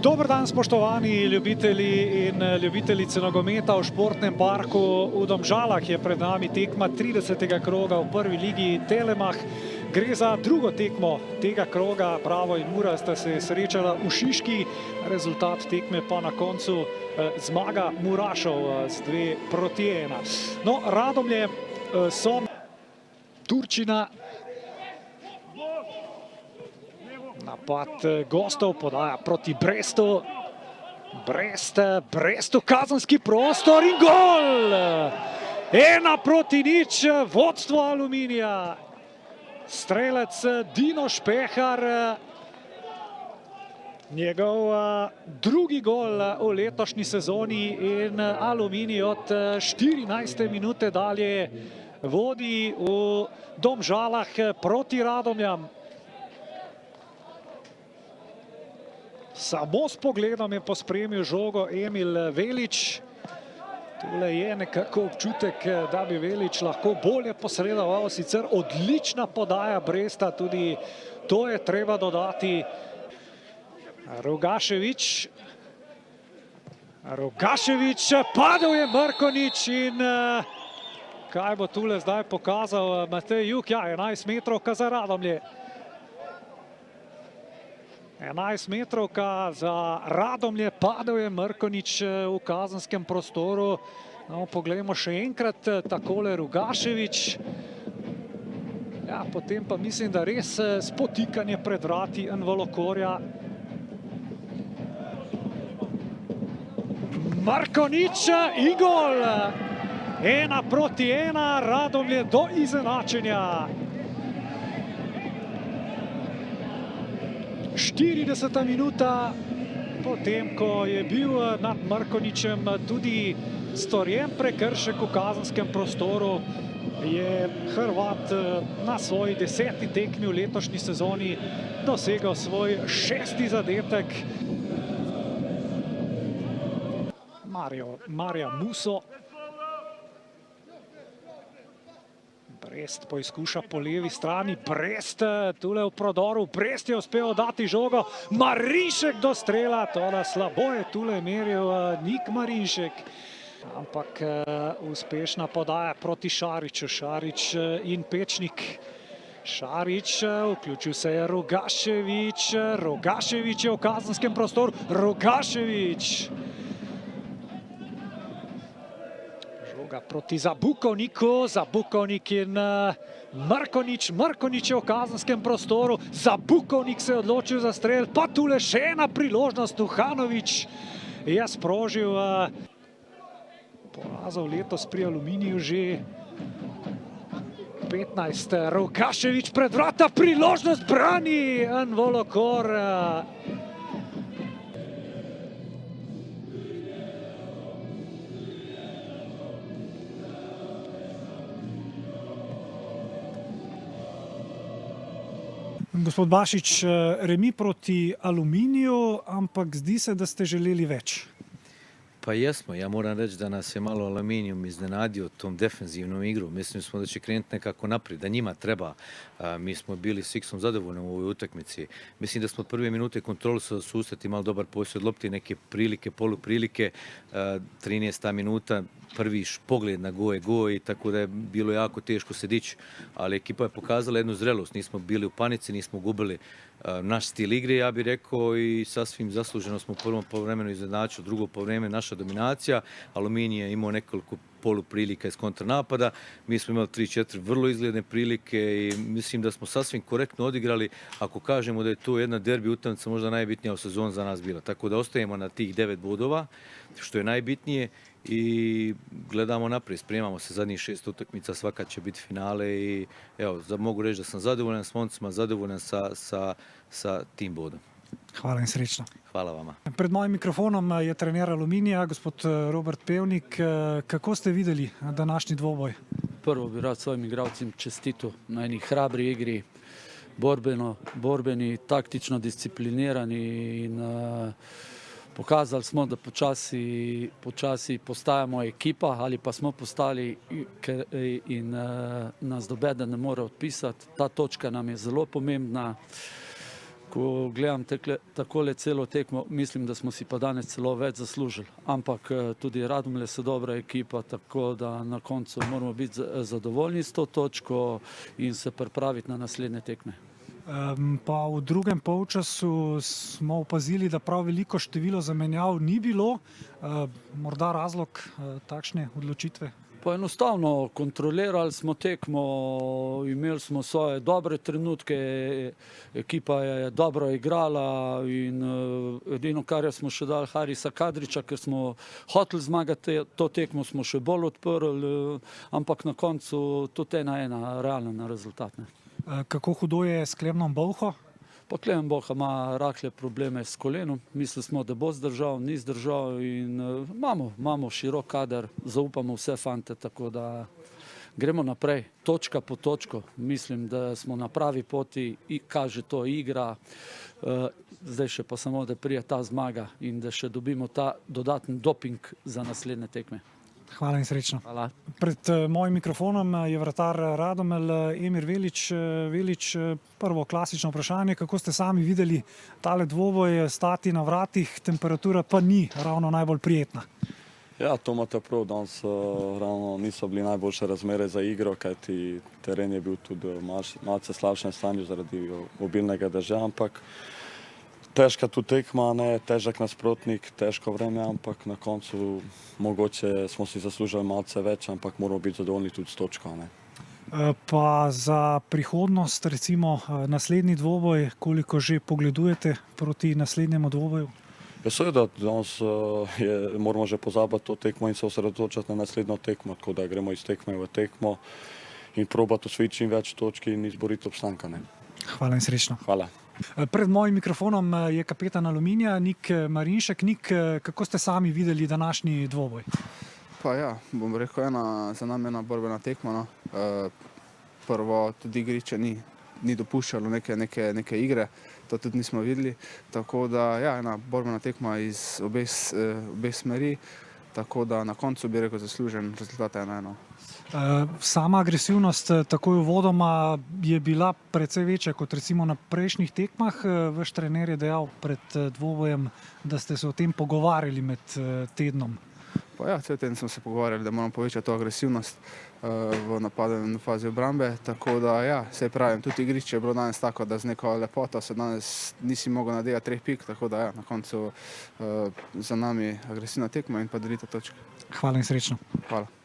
Dober dan, spoštovani ljubitelji in ljubitelice nogometa v športnem parku v Domžalah. Je pred nami tekma 30. kroga v prvi ligi Telemach. Gre za drugo tekmo tega kroga. Bravo in Mura sta se srečala v Šiški. Rezultat tekme pa na koncu zmaga Murašov z 2-1. No, Radomlje so Turčina. Napad gostov podaja proti Brestu. Brestu kazenski prostor in gol! 1-0, vodstvo Aluminija. Strelec Dino Špehar. Njegov drugi gol v letošnji sezoni in Aluminij od 14. minute dalje vodi v Domžalah proti Radomljam. Samo s pogledom je pospremil žogo Emil Velič. Tule je nekako občutek, da bi Velič lahko bolje posredoval. Sicer odlična podaja Bresta, tudi to je treba dodati. Rogašević, padel je Mrkonjić in kaj bo tule zdaj pokazal Matej Jug? Ja, 11 metrovka za Radomlje. 11 metrovka za Radomlje, padel je Mrkonjić v kazenskem prostoru. No, poglejmo še enkrat takole Rogašević. Ja, potem pa mislim, da res spotikanje pred vrati Envolokorja. Mrkonjić in gol! 1-1, Radomlje do izenačenja. 40. minuta, potem ko je bil nad Mrkonjićem tudi storjen prekršek v kazenskem prostoru, je Hrvat na svoji 10. tekmi v letošnji sezoni dosegal svoj 6. zadetek. Marija Muso. Brest poizkuša po levi strani, Brest tule v prodoru, Brest je uspel dati žogo, Marinšek do strela, toda slabo je tule meril Nik Marinšek. Ampak uspešna podaja proti Šariću, Šarić in Pečnik. Šarić, vključil se je Rogašević, Rogašević je v kazenskem prostoru, Rogašević. Proti Zabukovniku, Zabukovnik in Mrkonjić, Mrkonjić je v kazenskem prostoru, Zabukovnik se je odločil za strel, pa tule še ena priložnost, Tuhanović je sprožil porazov letos pri Aluminiju že 15. Rogašević pred vrata, priložnost brani Envolokor. Gospod Bašič, remi proti Aluminiju, ampak zdi se, da ste želeli več. Pa jesmo, ja moram reći da nas je malo Aluminijum iznenadio tom defensivnom igru. Mislili smo da će krenuti nekako naprijed, da njima treba. Mi smo bili s X-om zadovoljni u ovoj utakmici. Mislim da smo prve minute kontrolisali susret, imali dobar posjed lopti, neke prilike, poluprilike. 13. minuta, prvi pogled na go i tako da je bilo jako teško se dići. Ali ekipa je pokazala jednu zrelost. Nismo bili u panici, nismo gubili naš stil igre, ja bih rekao, i sasvim zasluženo smo u prvom poluvremenu izjednačili, drugo poluvreme naša dominacija. Aluminij je imao nekoliko poluprilika iz kontranapada. Mi smo imali 3-4 vrlo izgledne prilike i mislim da smo sasvim korektno odigrali. Ako kažemo da je to jedna derbi utakmica možda najbitnija u sezoni za nas bila. Tako da ostajemo na tih 9 bodova, što je najbitnije, i gledamo naprijed, spremamo se zadnjih 6 utakmica, svaka će biti finale i evo, mogu reći da sam zadovoljan s momcima, zadovoljan sa tim bodom. Hvala in srečno. Hvala vama. Pred mojim mikrofonom je trener Aluminija, gospod Robert Pevnik. Kako ste videli današnji dvoboj? Prvo bi rad svojim igralcem čestito na eni hrabri igri, borbeni, taktično disciplinirani in pokazali smo, da počasi postajamo ekipa ali pa smo postali in nas nobeden ne more odpisati. Ta točka nam je zelo pomembna. Ko gledam takole celo tekmo, mislim, da smo si pa danes celo več zaslužili. Ampak tudi Radomlje so dobra ekipa, tako da na koncu moramo biti zadovoljni s to točko in se pripraviti na naslednje tekme. Pa v drugem polčasu smo opazili, da prav veliko število zamenjav ni bilo. Morda razlog takšne odločitve? Pa enostavno kontrolirali smo tekmo, imeli smo svoje dobre trenutke, ekipa je dobro igrala in edino, kar smo še dali Harisa Kadriča, ker smo hoteli zmagati to tekmo, smo še bolj odprli, ampak na koncu tudi 1-1 realen rezultat. Kako hudo je s Klemnom Bolho? Pa Klemen Bolha ima rahle probleme s kolenom. Mislili smo, da bo zdržal, ni zdržal in imamo širok kader, zaupamo vse fante, tako da gremo naprej, točka po točko. Mislim, da smo na pravi poti, kaže to igra. Zdaj še pa samo, da prije ta zmaga in da še dobimo ta dodatni doping za naslednje tekme. Hvala in srečno. Hvala. Pred mojim mikrofonom je vratar Radomelj Emir Velič. Velič, prvo klasično vprašanje, kako ste sami videli tale dvoboj stati na vratih, temperatura pa ni ravno najbolj prijetna. Ja, to imate prav, danes ravno niso bili najboljše razmere za igro, kajti teren je bil tudi malce slabšem stanju zaradi obilnega dežja, ampak težka tu tekma, težak nasprotnik, težko vreme, ampak na koncu mogoče smo si zaslužili malce več, ampak moramo biti zadovoljni tudi s točko. Pa za prihodnost, recimo naslednji dvoboj, koliko že pogledujete proti naslednjemu dvoboju? Ja, seveda, danes moramo že pozabiti to tekmo in se osredotočiti na naslednjo tekmo, tako da gremo iz tekme v tekmo in probati osvojiti čim več točk in izboriti obstanka. Hvala in srečno. Hvala. Pred mojim mikrofonom je kapetan Aluminija, Nik Marinšek. Nik, kako ste sami videli današnji dvoboj? Pa ja, bom rekel, za nami ena borbena tekma. Prvo, tudi igrišče ni dopuščalo neke igre, to tudi nismo videli. Tako da, ja, ena borbena tekma iz obeh smeri, tako da na koncu bi rekel zaslužen rezultat 1-1. Sama agresivnost takoj uvodoma je bila precej večja kot recimo na prejšnjih tekmah. Vaš trener je dejal pred dvobojem, da ste se o tem pogovarjali med tednom. Pa ja, cel teden smo se pogovarjali, da moramo povečati to agresivnost v napadeni fazi obrambe, tako da ja, se pravim, tudi igrišče je bilo danes tako, da z neko lepoto se danes nisi mogel nadejati 3 pik, tako da ja, na koncu za nami agresivna tekma in pa delitev točk. Hvala in srečno. Hvala.